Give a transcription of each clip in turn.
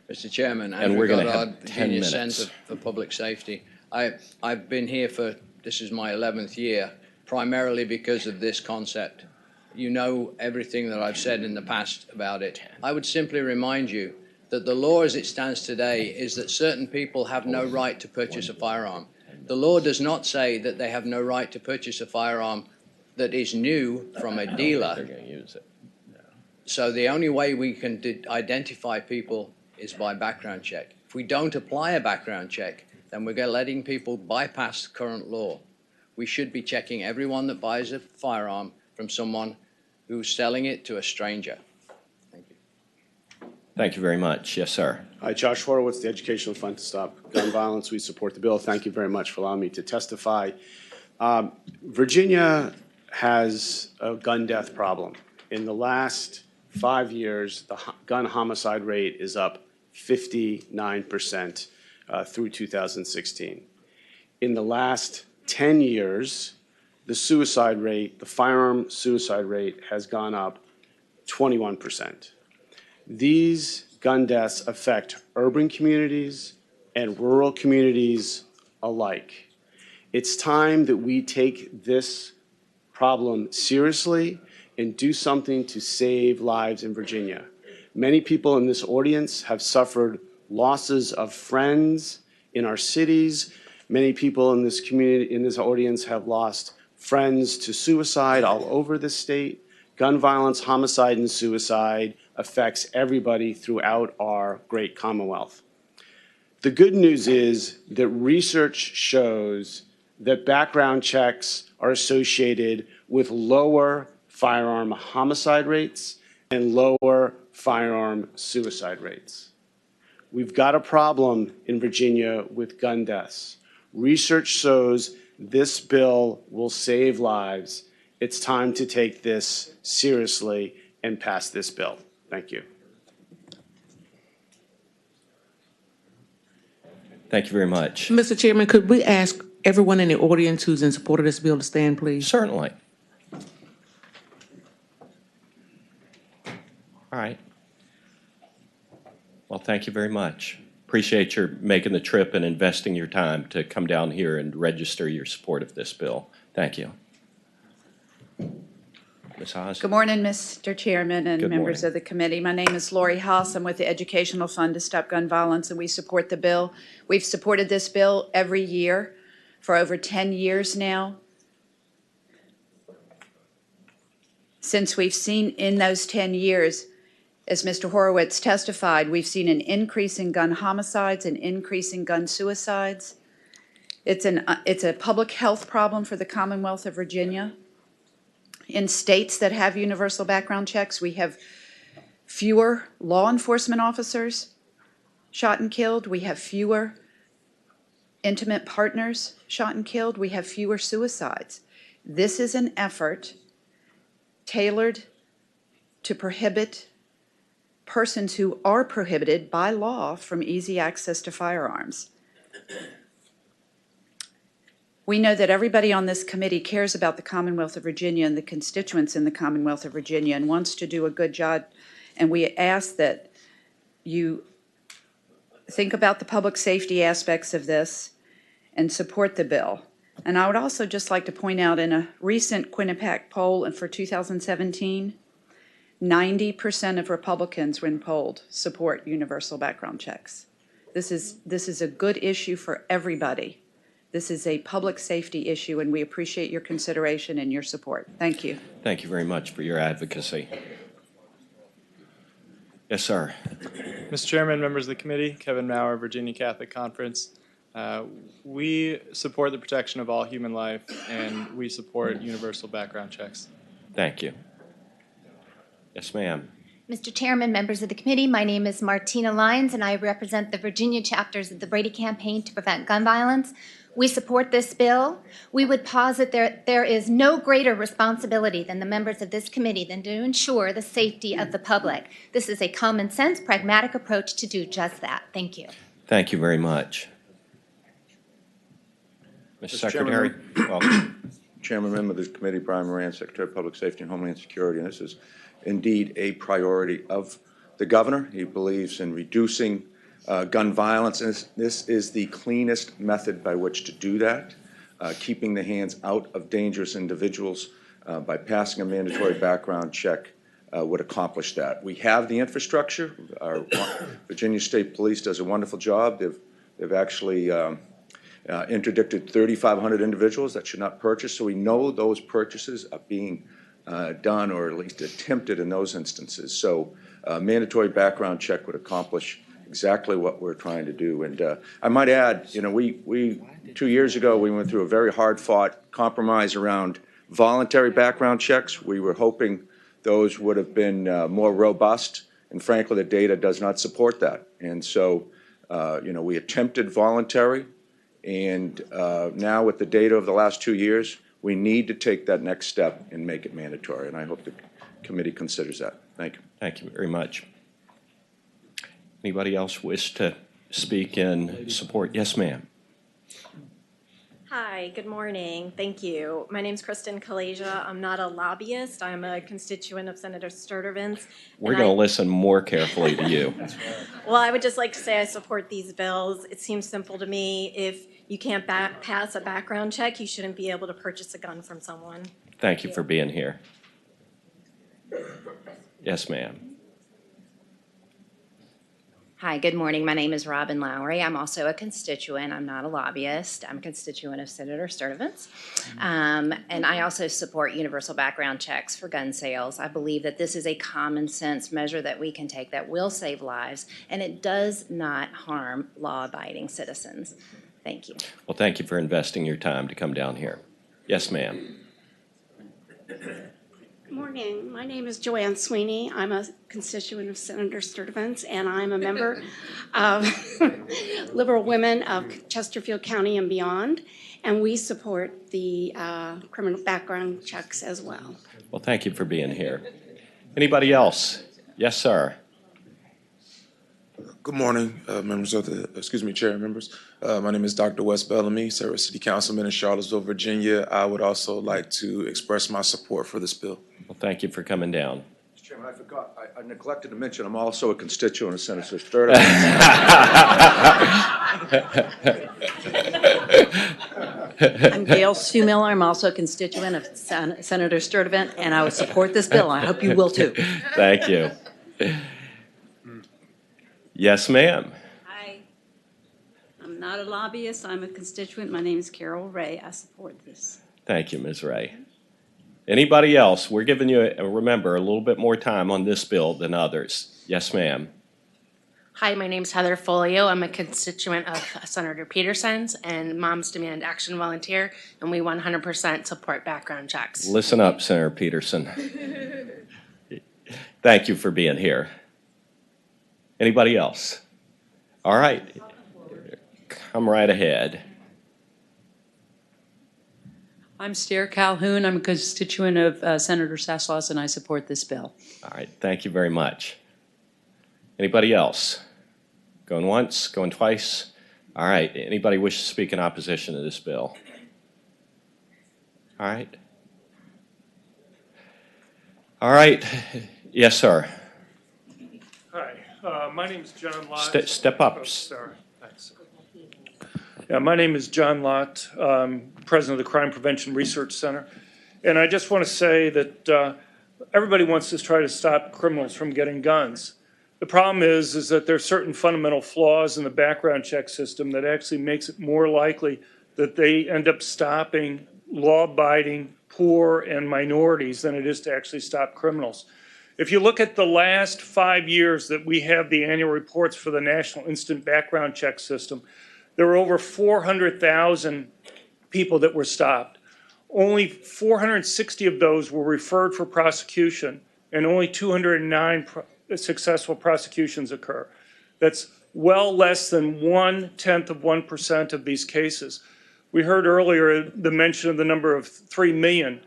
Mr. Chairman, as And we're going to regard have 10 Virginia minutes. Center for Public Safety, I've been here this is my 11th year, primarily because of this concept. You know everything that I've said in the past about it. I would simply remind you that the law as it stands today is that certain people have no right to purchase a firearm. The law does not say that they have no right to purchase a firearm that is new from a dealer. They're going to use it. So the only way we can identify people is by background check. If we don't apply a background check, then we're letting people bypass current law. We should be checking everyone that buys a firearm from someone who's selling it to a stranger. Thank you. Thank you very much. Yes, sir. Hi, Josh Horowitz, the Educational Fund to Stop Gun Violence. We support the bill. Thank you very much for allowing me to testify. Virginia has a gun death problem. In the last 5 years, the gun homicide rate is up 59% through 2016. In the last 10 years, the suicide rate, the firearm suicide rate has gone up 21%. These gun deaths affect urban communities and rural communities alike. It's time that we take this problem seriously and do something to save lives in Virginia. Many people in this audience have suffered losses of friends in our cities. Many people in this community, in this audience, have lost friends to suicide all over the state. Gun violence, homicide, and suicide affects everybody throughout our great Commonwealth. The good news is that research shows that background checks are associated with lower firearm homicide rates and lower firearm suicide rates. We've got a problem in Virginia with gun deaths. Research shows this bill will save lives. It's time to take this seriously and pass this bill. Thank you. Thank you very much. Mr. Chairman, could we ask everyone in the audience who's in support of this bill to stand, please? Certainly. All right. Well, thank you very much. Appreciate your making the trip and investing your time to come down here and register your support of this bill. Thank you. Ms. Haas. Good morning, Mr. Chairman and members of the committee. My name is Lori Haas. I'm with the Educational Fund to Stop Gun Violence, and we support the bill. We've supported this bill every year for over 10 years now. Since we've seen in those 10 years, as Mr. Horowitz testified, we've seen an increase in gun homicides, an increase in gun suicides. It's a public health problem for the Commonwealth of Virginia. In states that have universal background checks, we have fewer law enforcement officers shot and killed. We have fewer intimate partners shot and killed. We have fewer suicides. This is an effort tailored to prohibit persons who are prohibited by law from easy access to firearms. We know that everybody on this committee cares about the Commonwealth of Virginia and the constituents in the Commonwealth of Virginia and wants to do a good job. And we ask that you think about the public safety aspects of this and support the bill. And I would also just like to point out in a recent Quinnipiac poll for 2017, 90% of Republicans, when polled, support universal background checks. This is a good issue for everybody. This is a public safety issue, and we appreciate your consideration and your support. Thank you. Thank you very much for your advocacy. Yes, sir. Mr. Chairman, members of the committee, Kevin Maurer, Virginia Catholic Conference. We support the protection of all human life, and we support universal background checks. Thank you. Yes, ma'am. Mr. Chairman, members of the committee, my name is Martina Lyons, and I represent the Virginia chapters of the Brady Campaign to Prevent Gun Violence. We support this bill. We would posit there is no greater responsibility than the members of this committee than to ensure the safety of the public. This is a common sense, pragmatic approach to do just that. Thank you. Thank you very much. Mr. Secretary, welcome. Chairman, member of the committee, Brian Moran, Secretary of Public Safety and Homeland Security, and this is indeed a priority of the governor. He believes in reducing gun violence. And this is the cleanest method by which to do that, keeping the hands out of dangerous individuals by passing a mandatory background check would accomplish that. We have the infrastructure. Our Virginia State Police does a wonderful job. They've actually interdicted 3,500 individuals that should not purchase, so we know those purchases are being done or at least attempted in those instances. So mandatory background check would accomplish exactly what we're trying to do. And I might add, you know, we 2 years ago, we went through a very hard-fought compromise around voluntary background checks. We were hoping those would have been more robust, and frankly, the data does not support that. And so, you know, we attempted voluntary, and now with the data of the last 2 years, we need to take that next step and make it mandatory, and I hope the committee considers that. Thank you. Thank you very much. Anybody else wish to speak in support? Yes, ma'am. Hi, good morning. Thank you. My name's Kristen Kalasia. I'm not a lobbyist. I'm a constituent of Senator Sturtevant's. We're going to listen more carefully to you. Well, I would just like to say I support these bills. It seems simple to me. If you can't pass a background check, you shouldn't be able to purchase a gun from someone. Thank you for being here. Yes, ma'am. Hi, good morning. My name is Robin Lowry. I'm also a constituent. I'm not a lobbyist. I'm a constituent of Senator Sturtevant's. And I also support universal background checks for gun sales. I believe that this is a common sense measure that we can take that will save lives, and it does not harm law-abiding citizens. Thank you. Well, thank you for investing your time to come down here. Yes, ma'am. Good morning. My name is Joanne Sweeney. I'm a constituent of Senator Sturtevant's, and I'm a member of Liberal Women of Chesterfield County and beyond, and we support the criminal background checks as well. Well, thank you for being here. Anybody else? Yes, sir. Good morning, members of the, chair members. My name is Dr. Wes Bellamy, serve as City Councilman in Charlottesville, Virginia. I would also like to express my support for this bill. Well, thank you for coming down. Mr. Chairman, I forgot, I neglected to mention I'm also a constituent of Senator Sturtevant. I'm Gail Sue Miller. I'm also a constituent of Senator Sturtevant, and I would support this bill. I hope you will too. Thank you. Yes, ma'am. Hi. I'm not a lobbyist. I'm a constituent. My name is Carol Ray. I support this. Thank you, Ms. Ray. Anybody else? We're giving you, remember, a little bit more time on this bill than others. Yes, ma'am. Hi, my name is Heather Folio. I'm a constituent of Senator Peterson's and Moms Demand Action volunteer, and we 100% support background checks. Listen up, Senator Peterson. Thank you for being here. Anybody else? All right. Come right ahead. I'm Stair Calhoun. I'm a constituent of Senator Sasslaws, and I support this bill. All right. Thank you very much. Anybody else? Going once, going twice? All right. Anybody wish to speak in opposition to this bill? All right. All right. Yes, sir. Hi, my name is John Lott. Step up. Oh, sorry. Thanks. Yeah, my name is John Lott, president of the Crime Prevention Research Center. And I just want to say that everybody wants to try to stop criminals from getting guns. The problem is that there are certain fundamental flaws in the background check system that actually makes it more likely that they end up stopping law-abiding, poor, and minorities than it is to actually stop criminals. If you look at the last 5 years that we have the annual reports for the National Instant Background Check System, there were over 400,000 people that were stopped. Only 460 of those were referred for prosecution, and only 209 successful prosecutions occur. That's well less than 0.1% of these cases. We heard earlier the mention of the number of 3 million.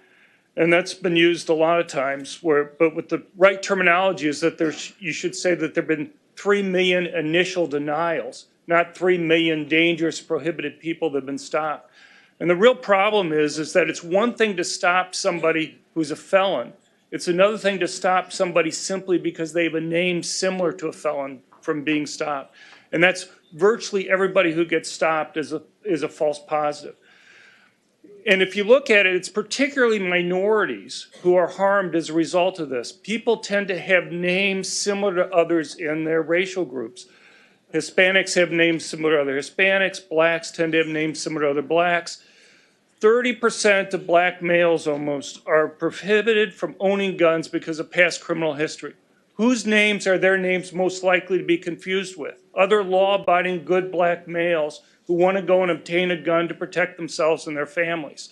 And that's been used a lot of times, but with the right terminology is that you should say that there have been 3 million initial denials, not 3 million dangerous, prohibited people that have been stopped. And the real problem is that it's one thing to stop somebody who's a felon. It's another thing to stop somebody simply because they have a name similar to a felon from being stopped. And that's virtually everybody who gets stopped is a false positive. And if you look at it, it's particularly minorities who are harmed as a result of this. People tend to have names similar to others in their racial groups. Hispanics have names similar to other Hispanics. Blacks tend to have names similar to other blacks. 30% of black males almost are prohibited from owning guns because of past criminal history. Whose names are their names most likely to be confused with? Other law-abiding good black males who want to go and obtain a gun to protect themselves and their families.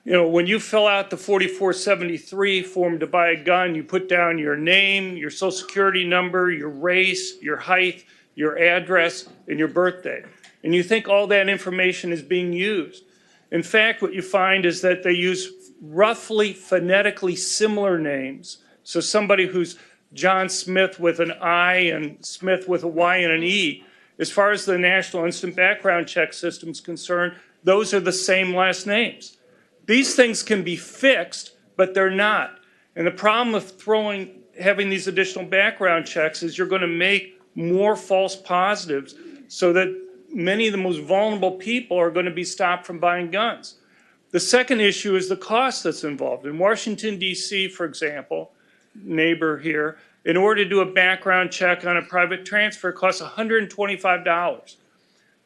You know, when you fill out the 4473 form to buy a gun, you put down your name, your social security number, your race, your height, your address, and your birthday. And you think all that information is being used. In fact, what you find is that they use roughly phonetically similar names. So somebody who's John Smith with an I and Smith with a Y and an E, as far as the National Instant Background Check System is concerned, those are the same last names. These things can be fixed, but they're not. And the problem with having these additional background checks is you're going to make more false positives so that many of the most vulnerable people are going to be stopped from buying guns. The second issue is the cost that's involved. In Washington, D.C., for example, neighbor here, in order to do a background check on a private transfer, it costs $125.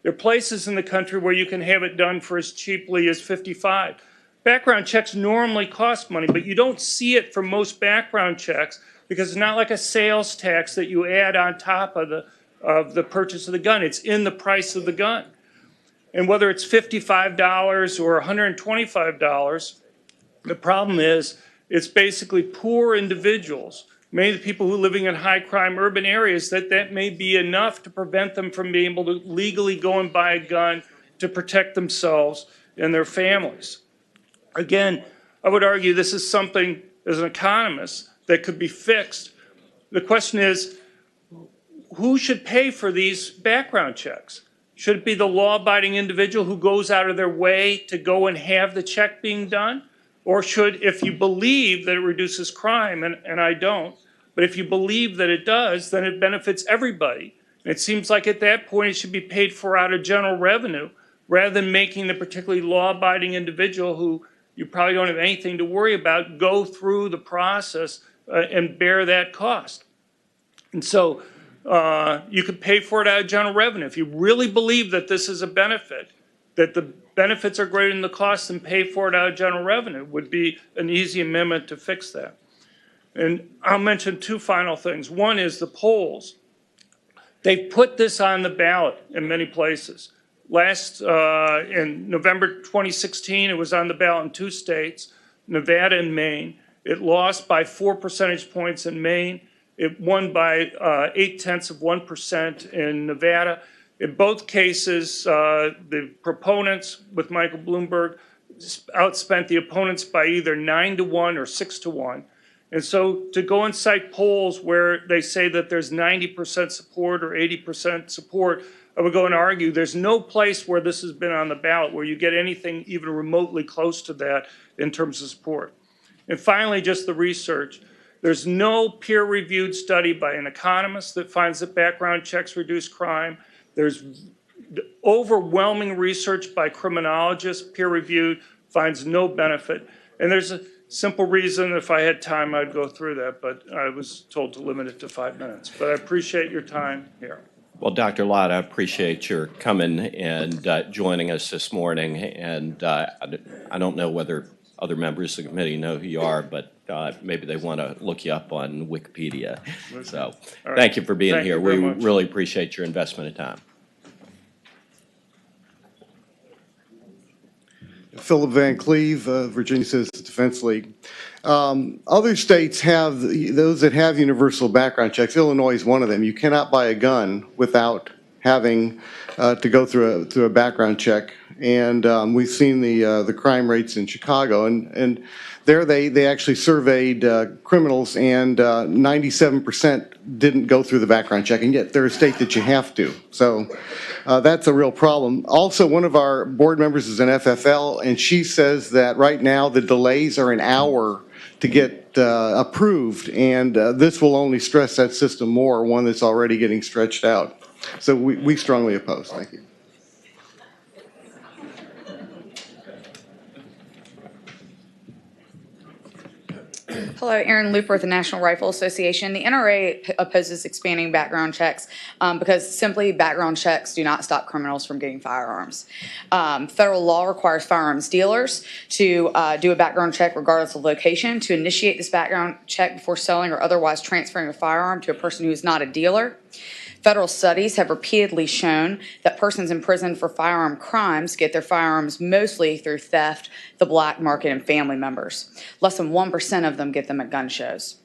There are places in the country where you can have it done for as cheaply as $55. Background checks normally cost money, but you don't see it for most background checks because it's not like a sales tax that you add on top of the purchase of the gun. It's in the price of the gun. And whether it's $55 or $125, the problem is it's basically poor individuals, many of the people who are living in high crime urban areas, that may be enough to prevent them from being able to legally go and buy a gun to protect themselves and their families. Again, I would argue this is something, as an economist, that could be fixed. The question is, who should pay for these background checks? Should it be the law-abiding individual who goes out of their way to go and have the check being done? Or should, if you believe that it reduces crime, and I don't, but if you believe that it does, then it benefits everybody. And it seems like at that point it should be paid for out of general revenue rather than making the particularly law-abiding individual who you probably don't have anything to worry about go through the process and bear that cost. And so you could pay for it out of general revenue. If you really believe that this is a benefit, that the benefits are greater than the cost, then pay for it out of general revenue would be an easy amendment to fix that. And I'll mention two final things. One is the polls. They've put this on the ballot in many places. In November 2016, it was on the ballot in 2 states, Nevada and Maine. It lost by 4 percentage points in Maine. It won by 0.8% in Nevada. In both cases, the proponents with Michael Bloomberg outspent the opponents by either 9-1 or 6-1. And so to go and cite polls where they say that there's 90% support or 80% support, I would go and argue there's no place where this has been on the ballot where you get anything even remotely close to that in terms of support. And finally, just the research. There's no peer-reviewed study by an economist that finds that background checks reduce crime. There's overwhelming research by criminologists, peer-reviewed, finds no benefit. And there's a simple reason, if I had time, I'd go through that, but I was told to limit it to 5 minutes. But I appreciate your time here. Well, Dr. Lott, I appreciate your coming and joining us this morning. And I don't know whether other members of the committee know who you are, but maybe they want to look you up on Wikipedia. So right. Thank you for being Thank here. you very We much. really appreciate your investment of time. Philip Van Cleve, Virginia Citizens Defense League. Other states have, those that have universal background checks, Illinois is one of them. You cannot buy a gun without having to go through a background check. And we've seen the crime rates in Chicago, and there they actually surveyed criminals, and 97% didn't go through the background check, and yet they're a state that you have to. So that's a real problem. Also, one of our board members is an FFL, and she says that right now the delays are an hour to get approved, and this will only stress that system more, one that's already getting stretched out. So we strongly oppose. Thank you. Hello, Erin Looper with the National Rifle Association. The NRA opposes expanding background checks because simply background checks do not stop criminals from getting firearms. Federal law requires firearms dealers to do a background check regardless of location, to initiate this background check before selling or otherwise transferring a firearm to a person who is not a dealer. Federal studies have repeatedly shown that persons in prison for firearm crimes get their firearms mostly through theft, the black market, and family members. Less than 1% of them get them at gun shows.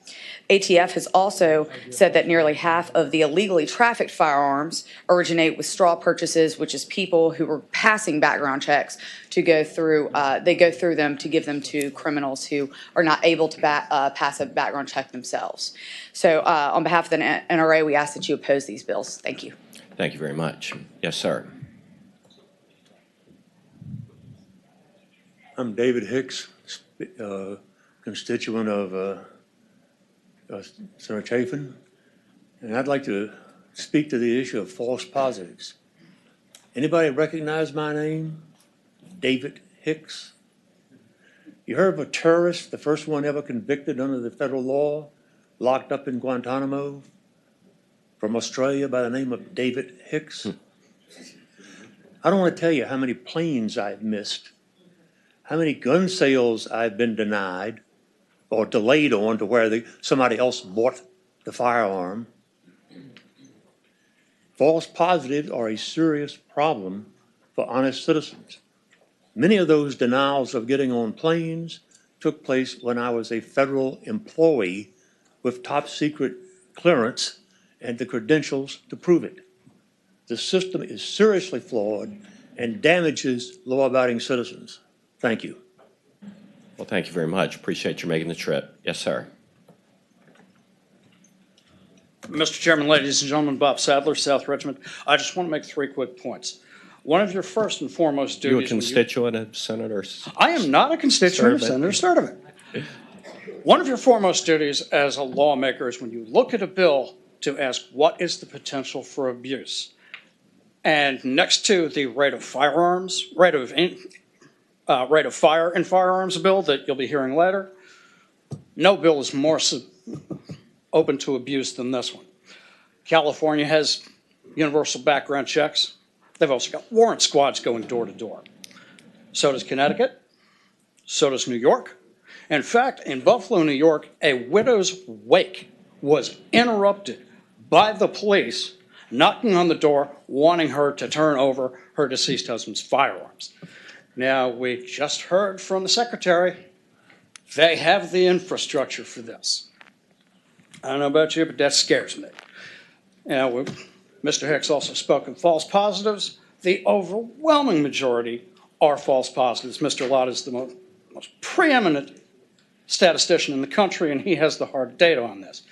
ATF has also said that nearly half of the illegally trafficked firearms originate with straw purchases, which is people who were passing background checks to go through, they go through them to give them to criminals who are not able to pass a background check themselves. So on behalf of the NRA, we ask that you oppose these bills. Thank you. Thank you very much. Yes, sir. I'm David Hicks, constituent of Senator Chafin, and I'd like to speak to the issue of false positives. Anybody recognize my name? David Hicks. You heard of a terrorist, the first one ever convicted under the federal law, locked up in Guantanamo from Australia by the name of David Hicks? I don't want to tell you how many planes I've missed, how many gun sales I've been denied or delayed on to where somebody else bought the firearm. False positives are a serious problem for honest citizens. Many of those denials of getting on planes took place when I was a federal employee with top secret clearance and the credentials to prove it. The system is seriously flawed and damages law-abiding citizens. Thank you. Well, thank you very much. Appreciate you making the trip. Yes, sir. Mr. Chairman, ladies and gentlemen, Bob Sadler, South Richmond. I just want to make 3 quick points. One of your first and foremost duties... You a constituent of Senator? I am not a constituent of Senator Sturtevant. One of your foremost duties as a lawmaker is when you look at a bill to ask what is the potential for abuse. And next to the rate of firearms, rate of fire in firearms bill that you'll be hearing later, no bill is more open to abuse than this one. California has universal background checks. They've also got warrant squads going door to door. So does Connecticut. So does New York. In fact, in Buffalo, New York, a widow's wake was interrupted by the police knocking on the door, wanting her to turn over her deceased husband's firearms. Now, we just heard from the secretary, they have the infrastructure for this. I don't know about you, but that scares me. Now, Mr. Hicks also spoke of false positives. The overwhelming majority are false positives. Mr. Lott is the most preeminent statistician in the country, and he has the hard data on this.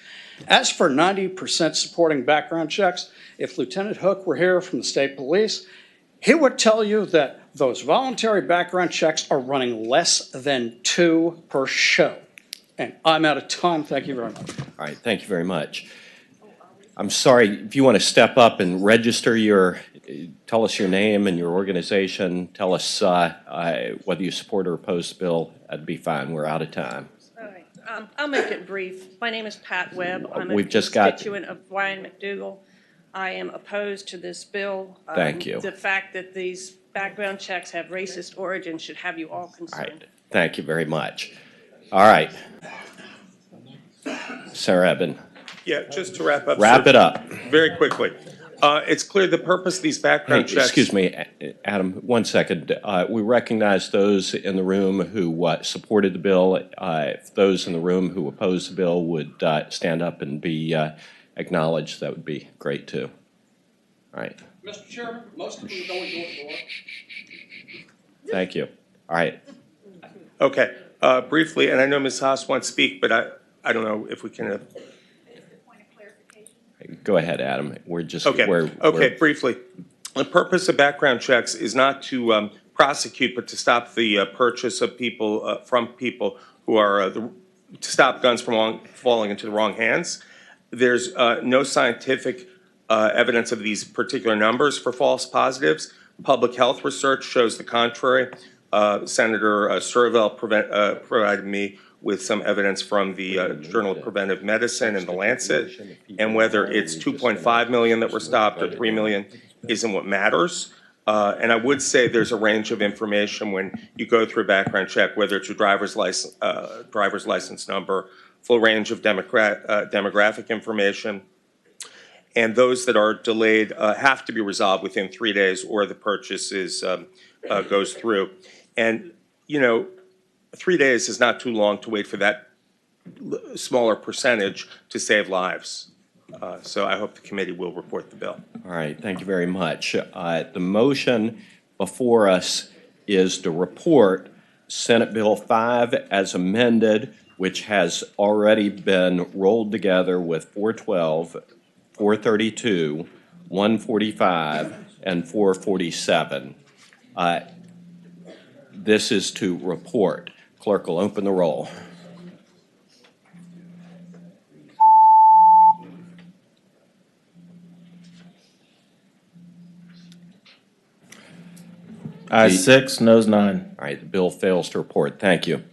As for 90% supporting background checks, if Lieutenant Hook were here from the state police, he would tell you that those voluntary background checks are running less than 2 per show. And I'm out of time. Thank you very much. All right, thank you very much. I'm sorry, if you want to step up and register tell us your name and your organization, tell us whether you support or oppose the bill, that'd be fine. We're out of time. All right. I'll make it brief. My name is Pat Webb. I'm a We've just got- constituent of Ryan McDougal. I am opposed to this bill. Thank you. The fact that these background checks have racist origins should have you all All concerned. right, thank you very much. All right. Sarah Eben. Yeah, just to wrap up. Wrap it up. Very quickly. It's clear the purpose of these background Hey, checks. excuse me, Adam, 1 second. We recognize those in the room who supported the bill. If those in the room who oppose the bill would stand up and be acknowledged, that would be great too. All right, Mr. Chairman, most of them are going door to door. thank you. All right, Okay, briefly, and I know Ms. Haas wants to speak, but I don't know if we can. go ahead, Adam. We're just, Okay, we're briefly. The purpose of background checks is not to prosecute, but to stop the purchase of people, from people who are to stop guns from falling into the wrong hands. There's no scientific evidence of these particular numbers for false positives. Public health research shows the contrary. Senator Sturtevant provided me with some evidence from the Journal of Preventive Medicine and the Lancet, and whether it's 2.5 million that were stopped or 3 million isn't what matters. And I would say there's a range of information when you go through a background check, whether it's your driver's license number, full range of demographic information, and those that are delayed have to be resolved within 3 days, or the purchase goes through. And 3 days is not too long to wait for that smaller percentage to save lives. So I hope the committee will report the bill. All right, thank you very much. The motion before us is to report Senate Bill 5 as amended, which has already been rolled together with 412, 432, 145, and 447. This is to report. Clerk will open the roll. Ayes 6, noes 9. All right, the bill fails to report. Thank you.